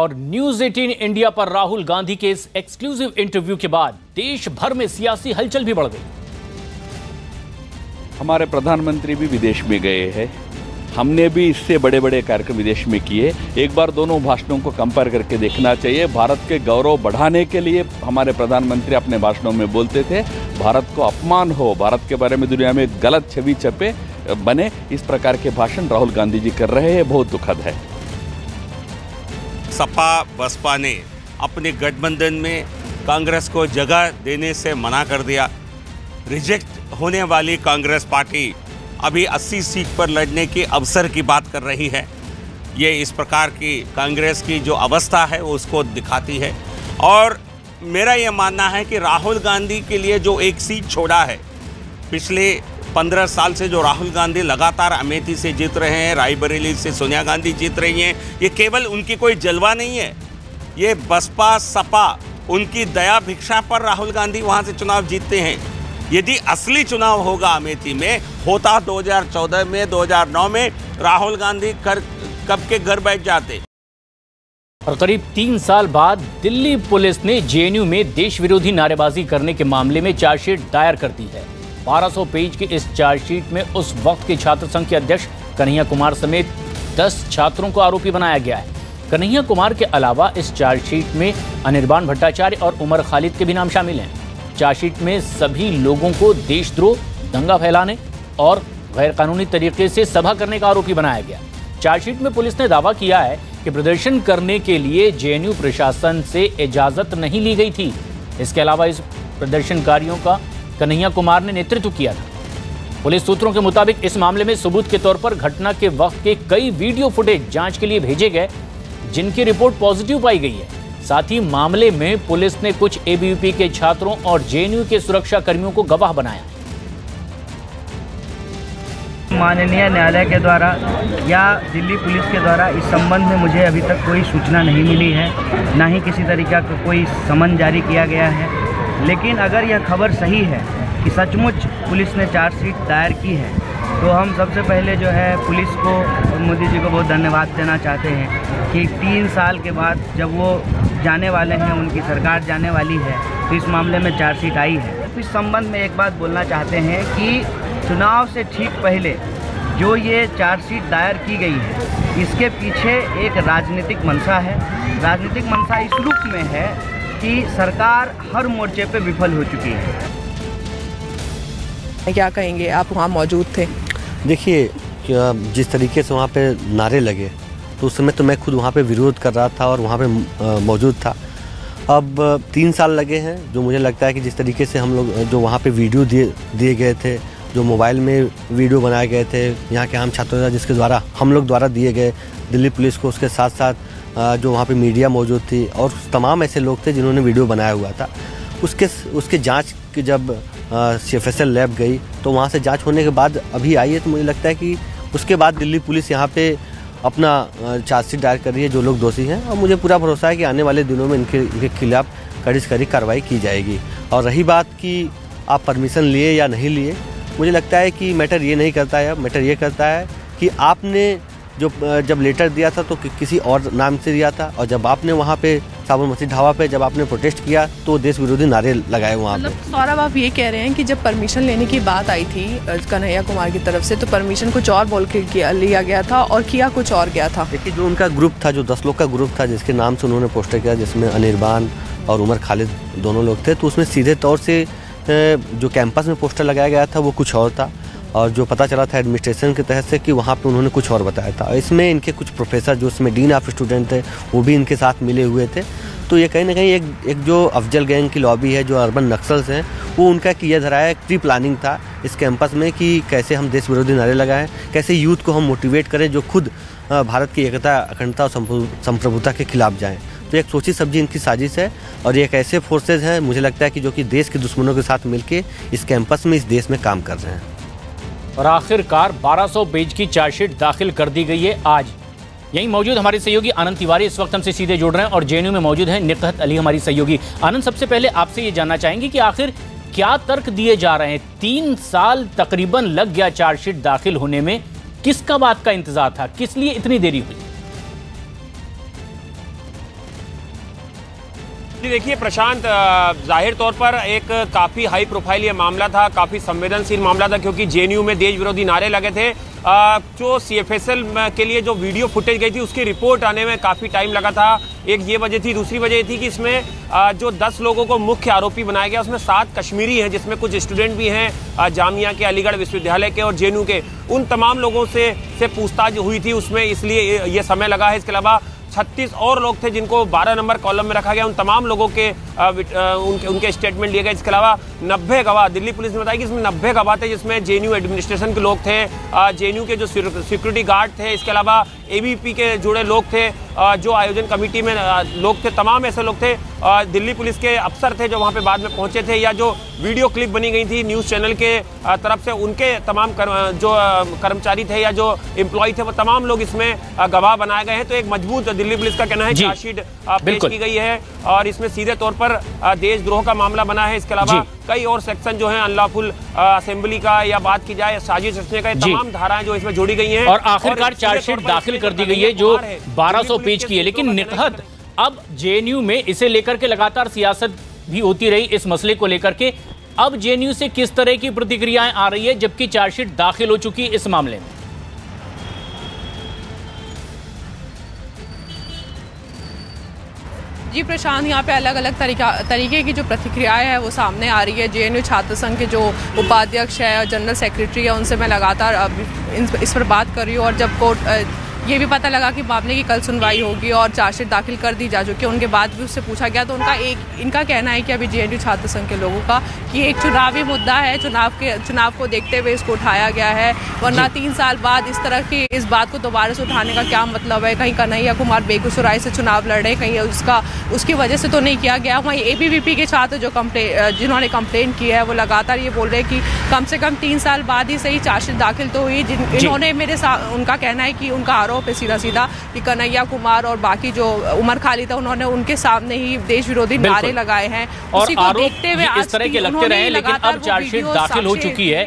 और news 18 India पर राहुल गांधी के इस एक्सक्लूसिव इंटरव्यू के बाद देश भर में सियासी हलचल भी बढ़ गई। हमारे प्रधानमंत्री भी विदेश में गए हैं, हमने भी इससे बड़े बड़े कार्यक्रम विदेश में किए। एक बार दोनों भाषणों को कंपेयर करके देखना चाहिए। भारत के गौरव बढ़ाने के लिए हमारे प्रधानमंत्री अपने भाषणों में बोलते थे भारत को अपमान हो, भारत के बारे में दुनिया में गलत छवि छपे बने, इस प्रकार के भाषण राहुल गांधी जी कर रहे हैं, बहुत दुखद है। सपा बसपा ने अपने गठबंधन में कांग्रेस को जगह देने से मना कर दिया। रिजेक्ट होने वाली कांग्रेस पार्टी अभी 80 सीट पर लड़ने के अवसर की बात कर रही है। ये इस प्रकार की कांग्रेस की जो अवस्था है वो उसको दिखाती है। और मेरा ये मानना है कि राहुल गांधी के लिए जो एक सीट छोड़ा है, पिछले 15 साल से जो राहुल गांधी लगातार अमेठी से जीत रहे हैं, रायबरेली से सोनिया गांधी जीत रही हैं, ये केवल उनकी कोई जलवा नहीं है, ये बसपा सपा उनकी दया भिक्षा पर राहुल गांधी वहाँ से चुनाव जीतते हैं। यदि असली चुनाव होगा अमेठी में, होता 2014 में, 2009 में, राहुल गांधी कब के घर बैठ जाते। और करीब 3 साल बाद दिल्ली पुलिस ने जेएनयू में देश विरोधी नारेबाजी करने के मामले में चार्जशीट दायर कर दी है। 1200 पेज की इस चार्जशीट में उस वक्त के छात्र संघ के अध्यक्ष कन्हैया कुमार समेत 10 छात्रों को आरोपी बनाया गया है। कन्हैया कुमार के अलावा इस चार्जशीट में अनिर्बान भट्टाचार्य और उमर खालिद के भी नाम शामिल हैं। चार्जशीट में सभी लोगों को देशद्रोह, दंगा फैलाने और गैरकानूनी तरीके से सभा करने का आरोपी बनाया गया। चार्जशीट में पुलिस ने दावा किया है कि प्रदर्शन करने के लिए जेएनयू प्रशासन से इजाजत नहीं ली गई थी। इसके अलावा इस प्रदर्शनकारियों का कन्हैया कुमार ने नेतृत्व किया था। पुलिस सूत्रों के मुताबिक इस मामले में सबूत के तौर पर घटना के वक्त के कई वीडियो फुटेज जांच के लिए भेजे गए, जिनकी रिपोर्ट पॉजिटिव पाई गई है। साथ ही मामले में पुलिस ने कुछ एबीवीपी के छात्रों और जेएनयू के सुरक्षा कर्मियों को गवाह बनाया। माननीय न्यायालय के द्वारा या दिल्ली पुलिस के द्वारा इस संबंध में मुझे अभी तक कोई सूचना नहीं मिली है, ना ही किसी तरीका का कोई समन जारी किया गया है। लेकिन अगर यह खबर सही है कि सचमुच पुलिस ने चार्जशीट दायर की है, तो हम सबसे पहले जो है पुलिस को और मोदी जी को बहुत धन्यवाद देना चाहते हैं कि 3 साल के बाद जब वो जाने वाले हैं, उनकी सरकार जाने वाली है, तो इस मामले में चार्जशीट आई है। इस संबंध में एक बात बोलना चाहते हैं कि चुनाव से ठीक पहले जो ये चार्जशीट दायर की गई है, इसके पीछे एक राजनीतिक मंशा है। राजनीतिक मंशा इस रूप में है कि सरकार हर मोर्चे पे विफल हो चुकी है। क्या कहेंगे, आप वहाँ मौजूद थे? देखिए, जिस तरीके से वहाँ पे नारे लगे, तो उस समय तो मैं खुद वहाँ पे विरोध कर रहा था और वहाँ पे मौजूद था। अब 3 साल लगे हैं, जो मुझे लगता है कि जिस तरीके से हम लोग जो वहाँ पे वीडियो दिए गए थे, जो मोबाइल में वीडियो बनाए गए थे यहाँ के आम छात्रों जिसके द्वारा हम लोग द्वारा दिए गए दिल्ली पुलिस को, उसके साथ साथ जो वहाँ पे मीडिया मौजूद थी और तमाम ऐसे लोग थे जिन्होंने वीडियो बनाया हुआ था, उसके जांच की जब CFSL लैब गई, तो वहाँ से जांच होने के बाद अभी आई है, तो मुझे लगता है कि उसके बाद दिल्ली पुलिस यहाँ पे अपना चार्जशीट दायर कर रही है जो लोग दोषी हैं, और मुझे पूरा भरोसा है कि आने वाले दिनों में इनके खिलाफ कड़ी से कड़ी कार्रवाई की जाएगी। और रही बात कि आप परमिशन लिए या नहीं लिए, मुझे लगता है कि मैटर ये नहीं करता है। मैटर ये करता है कि आपने जब लेटर दिया था तो किसी और नाम से दिया था, और जब आपने वहाँ पे साबरमती ढाबा पे जब आपने प्रोटेस्ट किया तो देश विरोधी नारे लगाए वहाँ पे। मतलब सौरभ, आप ये कह रहे हैं कि जब परमिशन लेने की बात आई थी कन्हैया कुमार की तरफ से, तो परमिशन कुछ और बोल के लिया गया था और किया कुछ और गया था। देखिए, जो उनका ग्रुप था, जो 10 लोग का ग्रुप था जिसके नाम से उन्होंने पोस्टर किया, जिसमें अनिर्बान और उमर खालिद दोनों लोग थे, तो उसमें सीधे तौर से जो कैंपस में पोस्टर लगाया गया था वो कुछ और था, और जो पता चला था एडमिनिस्ट्रेशन के तहत से कि वहाँ पे उन्होंने कुछ और बताया था। इसमें इनके कुछ प्रोफेसर जो इसमें डीन ऑफ स्टूडेंट थे वो भी इनके साथ मिले हुए थे। तो ये कहीं ना कहीं एक जो अफजल गैंग की लॉबी है, जो अर्बन नक्सल्स हैं, वो उनका किया धरा है, प्री प्लानिंग था इस कैंपस में कि कैसे हम देश विरोधी नारे लगाएं, कैसे यूथ को हम मोटिवेट करें जो खुद भारत की एकता, अखंडता और संप्रभुता के खिलाफ जाएँ। तो एक सोची समझी इनकी साजिश है, और ये एक ऐसे फोर्सेज हैं मुझे लगता है कि जो कि देश के दुश्मनों के साथ मिलके इस कैंपस में, इस देश में काम कर रहे हैं। और आखिरकार 1200 पेज की चार्जशीट दाखिल कर दी गई है आज। यहीं मौजूद हमारे सहयोगी आनंद तिवारी इस वक्त हमसे सीधे जुड़ रहे हैं और जेएनयू में मौजूद हैं निकहत अली हमारी सहयोगी। आनंद, सबसे पहले आपसे ये जानना चाहेंगे कि आखिर क्या तर्क दिए जा रहे हैं? 3 साल तकरीबन लग गया चार्जशीट दाखिल होने में, किसका बात का इंतजार था, किस लिए इतनी देरी हुई? जी देखिए प्रशांत, जाहिर तौर पर एक काफ़ी हाई प्रोफाइल ये मामला था, काफ़ी संवेदनशील मामला था, क्योंकि जेएनयू में देश विरोधी नारे लगे थे। जो सीएफएसएल के लिए जो वीडियो फुटेज गई थी उसकी रिपोर्ट आने में काफ़ी टाइम लगा था। एक ये वजह थी, दूसरी वजह थी कि इसमें जो 10 लोगों को मुख्य आरोपी बनाया गया उसमें 7 कश्मीरी हैं, जिसमें कुछ स्टूडेंट भी हैं जामिया के, अलीगढ़ विश्वविद्यालय के और जेएनयू के। उन तमाम लोगों से पूछताछ हुई थी उसमें, इसलिए ये समय लगा है। इसके अलावा 36 और लोग थे जिनको 12 नंबर कॉलम में रखा गया, उन तमाम लोगों के उनके स्टेटमेंट लिए गए। इसके अलावा 90 गवाह, दिल्ली पुलिस ने बताया कि इसमें 90 गवाह थे, जिसमें जेएनयू एडमिनिस्ट्रेशन के लोग थे, जेएनयू के जो सिक्योरिटी गार्ड थे, इसके अलावा एबीवीपी के जुड़े लोग थे, जो आयोजन कमेटी में लोग थे, तमाम ऐसे लोग थे। दिल्ली पुलिस के अफसर थे जो वहाँ पे बाद में पहुँचे थे, या जो वीडियो क्लिप बनी गई थी न्यूज़ चैनल के तरफ से, उनके तमाम जो कर्मचारी थे या जो एम्प्लॉय थे, वो तमाम लोग इसमें गवाह बनाए गए हैं। तो एक मजबूत, दिल्ली पुलिस का कहना है, चार्जशीट पेश की गई है और इसमें सीधे तौर पर देशद्रोह का मामला बना है। इसके अलावा कई और सेक्शन जो है, अनलॉफुल असेंबली का या बात की जाए साजिश रचने का, तमाम धाराएं जो इसमें जोड़ी गई हैं और आखिरकार चार्जशीट दाखिल कर दी गई है जो 1200 पेज की है। लेकिन निकहत अब जेएनयू में इसे लेकर के लगातार सियासत भी होती रही, इस मसले को लेकर के अब जेएनयू से किस तरह की प्रतिक्रियाएं आ रही है जबकि चार्जशीट दाखिल हो चुकी है इस मामले में? जी प्रशांत, यहाँ पे अलग अलग तरीके की जो प्रतिक्रियाएं हैं वो सामने आ रही है। जेएनयू छात्र संघ के जो उपाध्यक्ष है और जनरल सेक्रेटरी है, उनसे मैं लगातार इस पर बात कर रही हूँ। और जब कोर्ट ये भी पता लगा कि मामले की कल सुनवाई होगी और चार्जशीट दाखिल कर दी जा चुकी है, उनके बाद भी उससे पूछा गया तो इनका कहना है कि अभी जेएनयू छात्र संघ के लोगों का कि एक चुनावी मुद्दा है, चुनाव को देखते हुए इसको उठाया गया है, वरना 3 साल बाद इस तरह की इस बात को दोबारा से उठाने का क्या मतलब है। कहीं कन्हैया कुमार बेगूसराय से चुनाव लड़े, कहीं उसकी वजह से तो नहीं किया गया। वहीं एबीवीपी के छात्र जिन्होंने कंप्लेंट की है वो लगातार ये बोल रहे हैं कि कम से कम 3 साल बाद ही सही चार्जशीट दाखिल तो हुई। इन्होंने उनका कहना है कि उनका आरोप है सीधा कि कन्हैया कुमार और बाकी जो उमर खालिद था, उन्होंने उनके सामने ही देश विरोधी नारे लगाए हैं। और आरोप इस तरह के लगते रहे, लेकिन अब चार्जशीट दाखिल हो चुकी है।